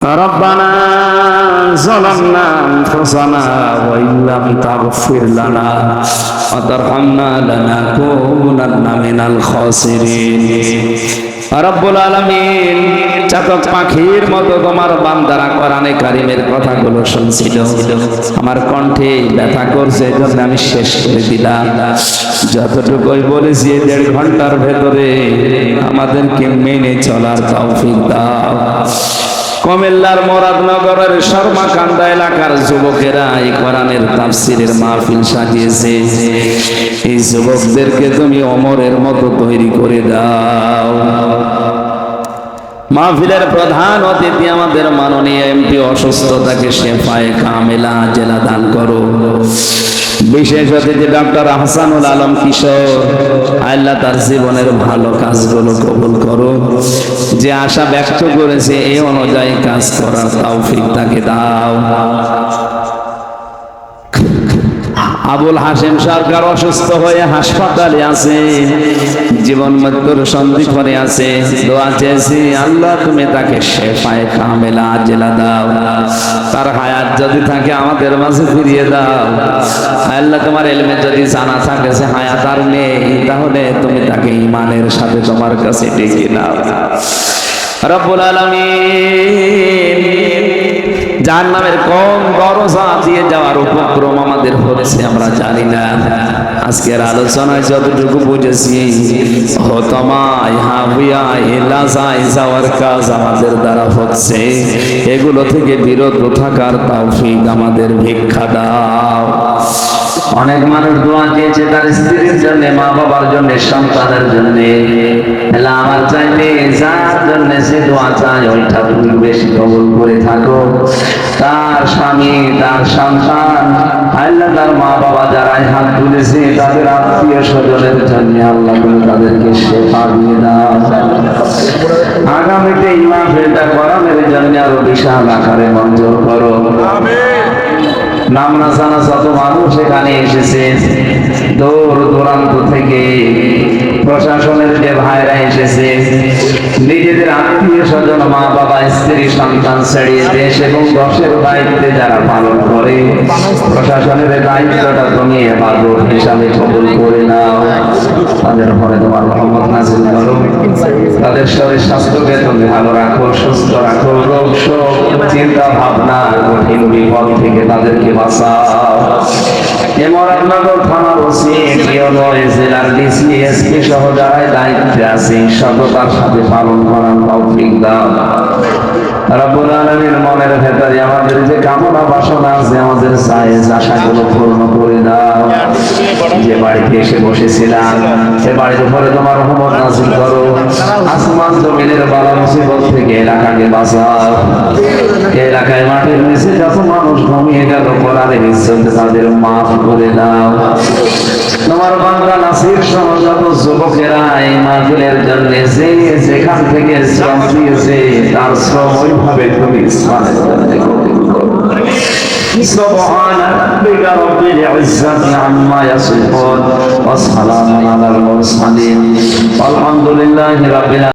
ربنا ظلمنا أنفسنا وإن لم تغفر لنا وترحمنا لنكونن من الخاسرين রব্বুল আলামিন চাতক পাখির মতো তোমার বান্দারা কোরআনে কারীমের কথাগুলো শুনছিল, আমার কণ্ঠে ব্যথা করছে, এজন্য আমি শেষ করে দিলাম। যতটুকুই বলেছি 1.5 ঘন্টার ভেতরে আমাদেরকে মেনে চলার তৌফিক দাও। কুমিল্লার মুরাদনগরের শর্মাকান্দা এলাকার যুবকেরা এই কোরআনের তাফসীরের মাহফিল সাজিয়েছে, এই যুবকদেরকে তুমি ওমরের মতো তৈরি করে দাও। মাহফিলের প্রধান অতিথি আমাদের মাননীয় এমপি অসুস্থতাকে শেফায়ে কামেলা আজেলা দান করো। বিশেষ অতিথি ডক্টর আহসানুল আলম কিশোর, আল্লাহ তার জীবনের ভালো কাজগুলো কবুল করো, যে আশা ব্যক্ত করেছে এই অনুযায়ী কাজ করার তৌফিক তাকে দাও। আবুল হাশেম সরকার অসুস্থ হয়ে হাসপাতালে আছে, জীবন মৃত্যুর সন্ধিক্ষণে আছে, দোয়া চেয়েছি আল্লাহ তুমি তাকে শেফায়ে কামেলা আজেলা দাও। তার হায়াত যদি থাকে আমাদের মাঝে ফিরিয়ে দাও। আল্লাহ তোমার ইলমে যদি জানা থাকে সে হায়াত আর নেই, তাহলে তুমি তাকে ঈমানের সাথে তোমার কাছে ডেকে নাও। রব্বুল আলামিন জাহান্নামের কোন দরজা দিয়ে যাওয়ার উপক্রম আমাদের হচ্ছে আমরা জানি না। আজকের আলোচনায় যতটুকু বুঝেছি হতমায় হাবিয়ায় লাজায় যাওয়ার কাজ আমাদের দ্বারা হচ্ছে, এগুলো থেকে বিরত থাকার তৌফিক আমাদের ভিক্ষা দাও। অনেক মানুষ দোয়া চেয়েছে তার স্ত্রীর জন্য, মা বাবার জন্য, সন্তানের জন্য। আমার চাইলে যার জন্য সে দোয়া চায় ওইটা তুমি বেশি কবুল করে থাকো। তার স্বামী, তার সন্তান, আল্লাহ তার মা বাবা যারা হাত তুলেছে তাদের আত্মীয় স্বজনের জন্য আল্লাহ তুমি তাদেরকে শেফা দিয়ে দাও। আগামীতে এই মাহফিলটা কোরআনের জন্য আরো বিশাল আকারে মঞ্জুর করো। নাম না জানা যত মানুষ এখানে এসেছে, দূর দূরান্ত থেকে প্রশাসনের যে ভাইরা এসেছে, নিজেদের আত্মীয় স্বজন, মা বাবা, স্ত্রী, সন্তান ছেড়ে দেশ এবং দেশের দায়িত্বে যারা পালন করে, প্রশাসনের দায়িত্বটা তুমি ইবাদত হিসাবে কবুল করে নাও। তাদের উপরে তোমার রহমত নাযিল করো, তাদের শরীর স্বাস্থ্যকে তুমি ভালো রাখো, সুস্থ রাখো, রোগ শোক চিন্তা ভাবনা কঠিন বিপদ থেকে তাদেরকে বাঁচাও। মুরাদনগর থানার ওসি, জেলার ডিসি, এসপি সহ যারা দায়িত্বে আছে সততার সাথে পালন করার তৌফিক দাও। রব্বুল আলামিন মনের ভেতরে আমাদের যে কামনা বাসনা আছে, আমাদের চাহিদা আশাগুলো পূর্ণ করে দাও। যে বাড়িতে এসে বসেছিলাম সে বাড়ির উপরে তোমার রহমত নাযিল করো। আসমান জমিনের বালা মুসিবত থেকে এলাকাকে বাঁচাও। এলাকায় মাটির নিচে যত মানুষ ঘুমিয়ে গেল কোরআনের ইজ্জতে তাদের মাফ করে দাও। তোমার বান্দা নাসির সহ যত যুবকেরা এই মাহফিলের জন্য যে যেখান থেকে শ্রম দিয়েছে তার শ্রম ওইভাবে তুমি ইসলামের জন্য কবুল করো। سبحان ربك رب العزة عما يصفون وسلام على المرسلين والحمد لله رب العالمين।